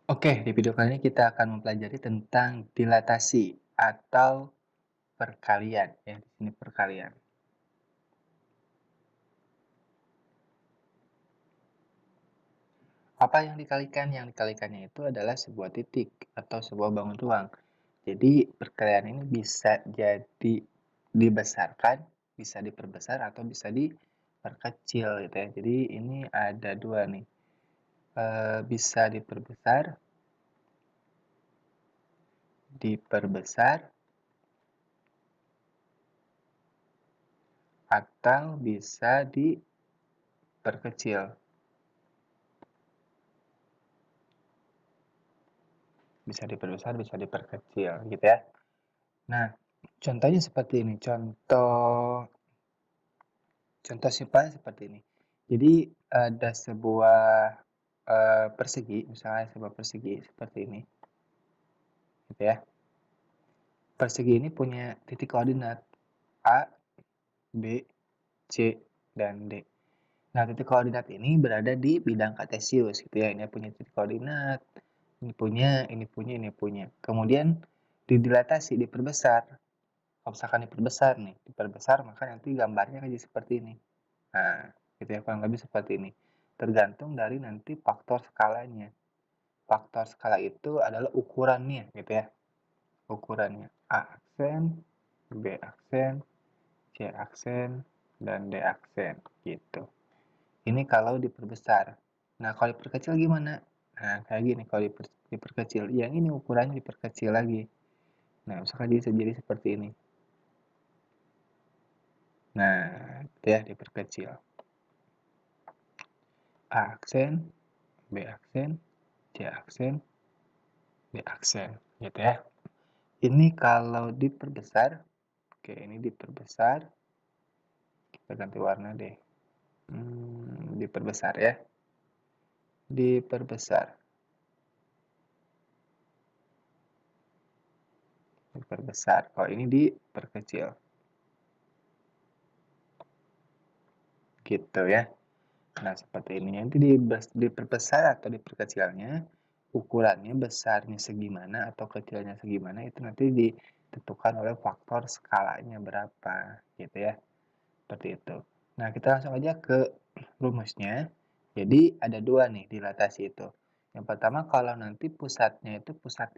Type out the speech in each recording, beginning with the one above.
Oke, di video kali ini kita akan mempelajari tentang dilatasi atau perkalian ya, di sini perkalian. Apa yang dikalikan? Yang dikalikannya itu adalah sebuah titik atau sebuah bangun ruang. Jadi perkalian ini bisa jadi dibesarkan, bisa diperbesar atau bisa diperkecil gitu ya. Jadi ini ada dua nih. Bisa diperbesar atau bisa diperkecil. Bisa diperbesar, bisa diperkecil gitu ya. Nah, contohnya seperti ini. Contoh simpel seperti ini. Jadi ada sebuah persegi, misalnya sebuah persegi seperti ini, gitu ya. Persegi ini punya titik koordinat A, B, C, dan D. Nah, titik koordinat ini berada di bidang kartesius, gitu ya. Ini punya titik koordinat, ini punya, ini punya. Kemudian didilatasi, diperbesar. Kalau misalkan diperbesar nih, diperbesar maka nanti gambarnya jadi seperti ini. Nah, gitu ya, kurang lebih seperti ini. Tergantung dari nanti faktor skalanya. Faktor skala itu adalah ukurannya, gitu ya. Ukurannya A aksen, B aksen, C aksen, dan D aksen, gitu. Ini kalau diperbesar. Nah, kalau diperkecil gimana? Nah, kayak gini kalau diperkecil. Yang ini ukurannya diperkecil lagi. Nah, misalkan bisa jadi seperti ini. Nah, itu ya diperkecil. A aksen, B aksen, C aksen, D aksen, gitu ya. Ini kalau diperbesar, oke ini diperbesar, kita ganti warna deh. Diperbesar ya, diperbesar, diperbesar. Kalau ini diperkecil, gitu ya. Nah seperti ini nanti diperbesar atau diperkecilnya, ukurannya besarnya segimana atau kecilnya segimana itu nanti ditentukan oleh faktor skalanya berapa, gitu ya. Seperti itu. Nah, kita langsung aja ke rumusnya. Jadi ada dua nih dilatasi itu. Yang pertama kalau nanti pusat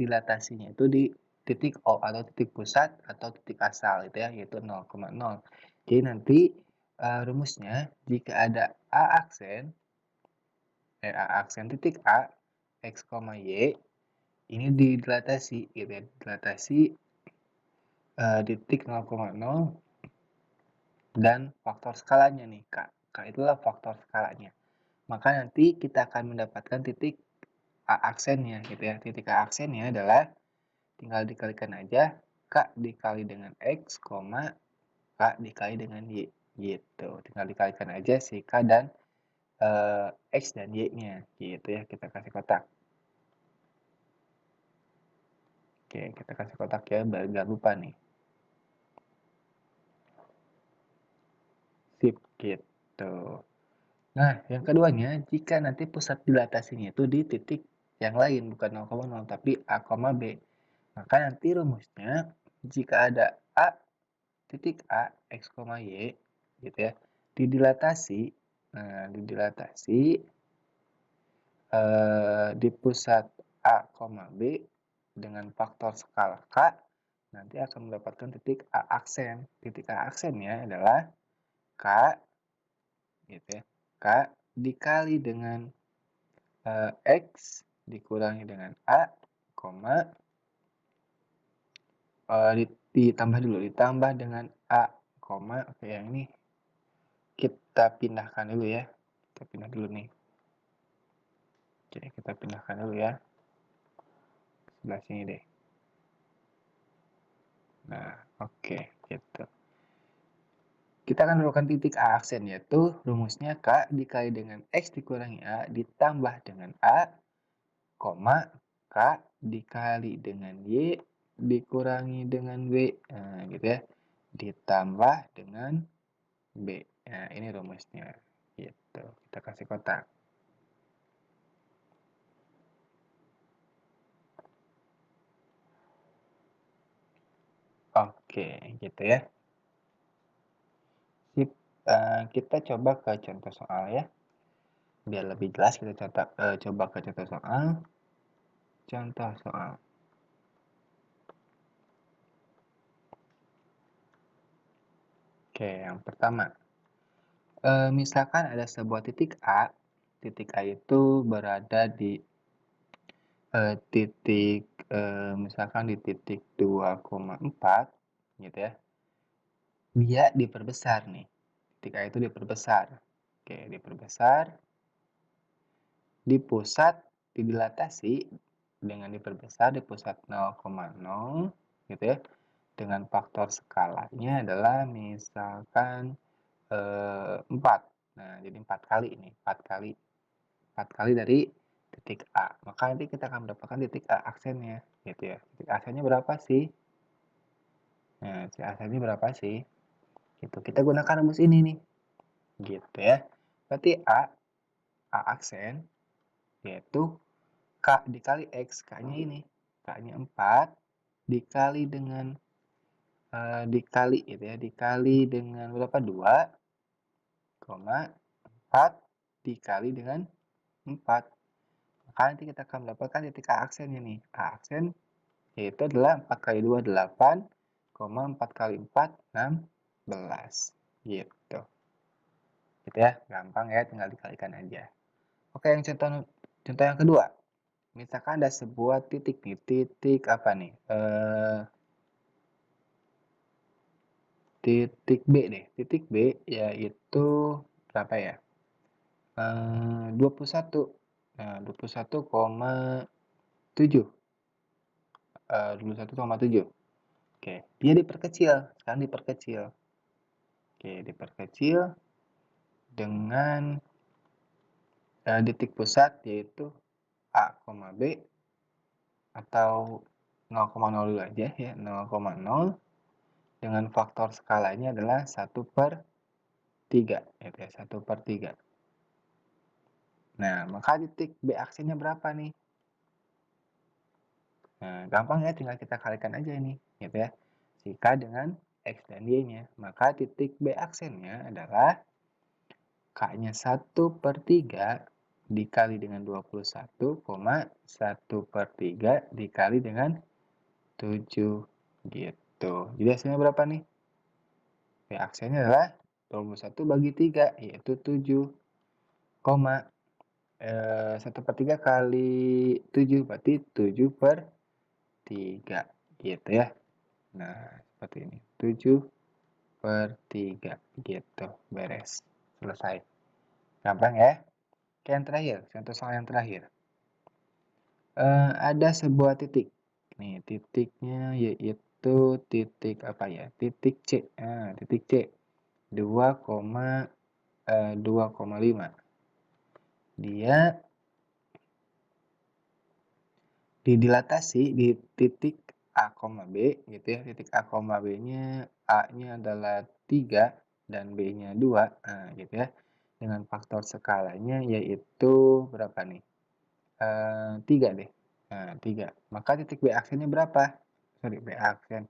dilatasinya itu di titik O atau titik pusat atau titik asal itu ya, yaitu 0,0. Jadi nanti rumusnya jika ada A aksen titik A, X, Y, ini dilatasi gitu ya, dilatasi di titik 0,0 dan faktor skalanya nih, K. K itulah faktor skalanya. Maka nanti kita akan mendapatkan titik A aksennya gitu ya. Titik A aksennya adalah tinggal dikalikan aja K dikali dengan X, K dikali dengan Y gitu. Tinggal dikalikan aja si K dan X dan Y-nya gitu ya. Kita kasih kotak. Oke, kita kasih kotak ya biar gak lupa nih. Sip gitu. Nah, yang keduanya, jika nanti pusat dilatasinya itu di titik yang lain, bukan 0,0, tapi A, B. Maka nanti rumusnya, jika ada A, titik A, X, Y, gitu ya, didilatasi, didilatasi di pusat A, B, dengan faktor skala K, nanti akan mendapatkan titik A aksen. Titik A aksennya adalah K, gitu ya, K dikali dengan X dikurangi dengan A, ditambah dengan A, oke yang ini kita pindahkan dulu ya. Kita pindah dulu nih. Oke, kita pindahkan dulu ya. Sebelah sini deh. Nah, oke, gitu. Kita akan melakukan titik A aksen, yaitu rumusnya K dikali dengan X dikurangi A ditambah dengan A, K dikali dengan Y dikurangi dengan W, nah, gitu ya, ditambah dengan B. Nah, ini rumusnya, gitu. Kita kasih kotak. Oke, gitu ya. Sip, kita coba ke contoh soal ya. Biar lebih jelas kita coba ke contoh soal. Contoh soal. Oke, yang pertama. Misalkan ada sebuah titik A. Titik A itu berada di misalkan di titik 2,4 gitu ya. Dia diperbesar nih. Titik A itu diperbesar. Oke, diperbesar. Di pusat didilatasi dengan diperbesar di pusat 0,0 gitu ya. Dengan faktor skalanya adalah misalkan 4. Nah, jadi 4 kali ini, 4 kali dari titik A. Maka nanti kita akan mendapatkan titik A aksennya gitu ya. Titik aksennya berapa sih? Nah, titik aksennya berapa sih? Gitu. Kita gunakan rumus ini nih. Gitu ya. Berarti A aksen yaitu K dikali X. K-nya ini. K-nya 4 dikali dengan dikali gitu ya. Dikali dengan berapa? 2,4 dikali dengan 4. Maka nanti kita akan mendapatkan titik A aksennya nih. A aksen yaitu adalah 4 kali 2, 8, 4 kali 4, 16. Gitu. Gitu ya, gampang ya, tinggal dikalikan aja. Oke, yang contoh yang kedua. Misalkan ada sebuah titik nih, titik apa nih? Titik B deh. Titik B yaitu berapa ya? 21. Nah, 21,7. 21,7. Oke, dia diperkecil. Sekarang diperkecil. Oke, diperkecil dengan titik pusat yaitu A, B atau 0,0 dulu aja ya, 0,0 dengan faktor skalanya adalah 1/3 gitu ya, 1/3. Nah, maka titik B aksennya berapa nih? Nah, gampang ya, tinggal kita kalikan aja ini gitu ya. Si K dengan X dan Y-nya. Maka titik B aksennya adalah K-nya 1/3 dikali dengan 21,1/3 dikali dengan 7 gitu. Jadi hasilnya berapa nih? B aksennya adalah 21 bagi 3 yaitu 7, 1/3 kali 7 berarti 7/3 gitu ya. Nah, seperti ini. 7/3 gitu. Beres. Selesai. Gampang ya. Oke, yang terakhir, contoh soal yang terakhir. Ada sebuah titik. Nih, titiknya yaitu titik apa ya? Titik C. Titik C. 2,5. Dia didilatasi di titik A, B gitu ya. Titik A, B-nya A-nya adalah 3 dan B-nya 2. Nah, gitu ya. Dengan faktor skalanya yaitu berapa nih? 3 deh. Nah, 3. Maka titik B aksennya berapa? Sorry, B aksen.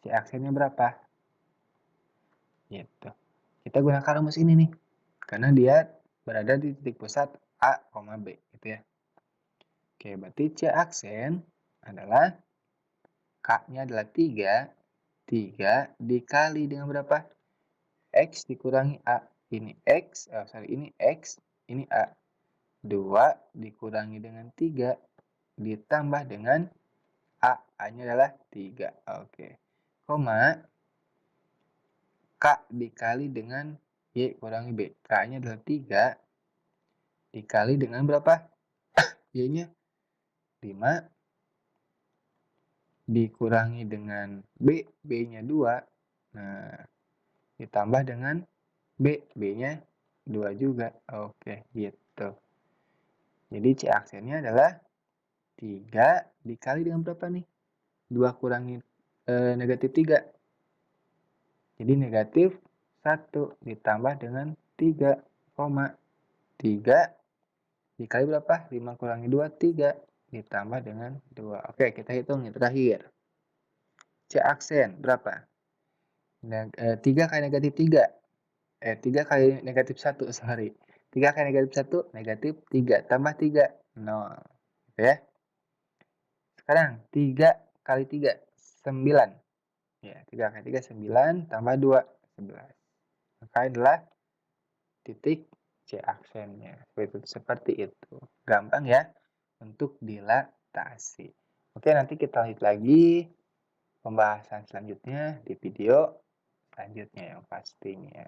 C aksennya berapa? Gitu. Kita gunakan rumus ini nih. Karena dia berada di titik pusat A, B gitu ya. Oke, berarti C aksen adalah K-nya adalah 3. 3 dikali dengan berapa? X dikurangi A. Ini X, ini X, ini A. 2 dikurangi dengan 3 ditambah dengan A. A-nya adalah 3. Oke. Koma. K dikali dengan Y kurangi B. K-nya adalah 3 dikali dengan berapa? Y-nya 5 dikurangi dengan B. B-nya 2. Nah, ditambah dengan B. B-nya 2 juga. Oke, gitu. Jadi C aksennya adalah 3 dikali dengan berapa nih? 2 kurangi negatif 3. Jadi negatif 1 ditambah dengan 3, 3 dikali berapa? 5 kurangi 2, 3 ditambah dengan 2. Oke, kita hitung yang terakhir. C aksen berapa? 3 kali negatif 3. 3 kali negatif 1, sorry. 3 kali negatif 1, negatif 3, tambah 3, 0. Gitu ya. Sekarang 3 kali 3, 9. Ya, 3 kali 3, 9, tambah 2, 11. Maka adalah titik C aksennya. Seperti itu. Gampang ya untuk dilatasi. Oke, nanti kita lanjut lagi pembahasan selanjutnya di video selanjutnya yang pastinya.